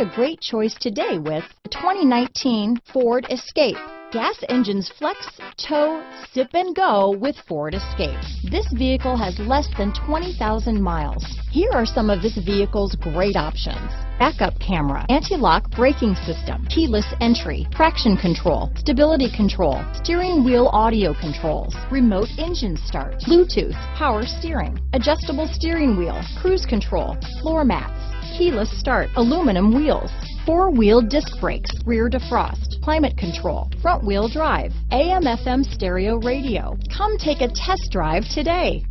a great choice today with the 2019 Ford Escape. Gas engines flex, tow, sip and go with Ford Escape. This vehicle has less than 20,000 miles. Here are some of this vehicle's great options: backup camera, anti-lock braking system, keyless entry, traction control, stability control, steering wheel audio controls, remote engine start, Bluetooth, power steering, adjustable steering wheel, cruise control, floor mats, keyless start, aluminum wheels, four-wheel disc brakes, rear defrost, climate control, front-wheel drive, AM/FM stereo radio. Come take a test drive today.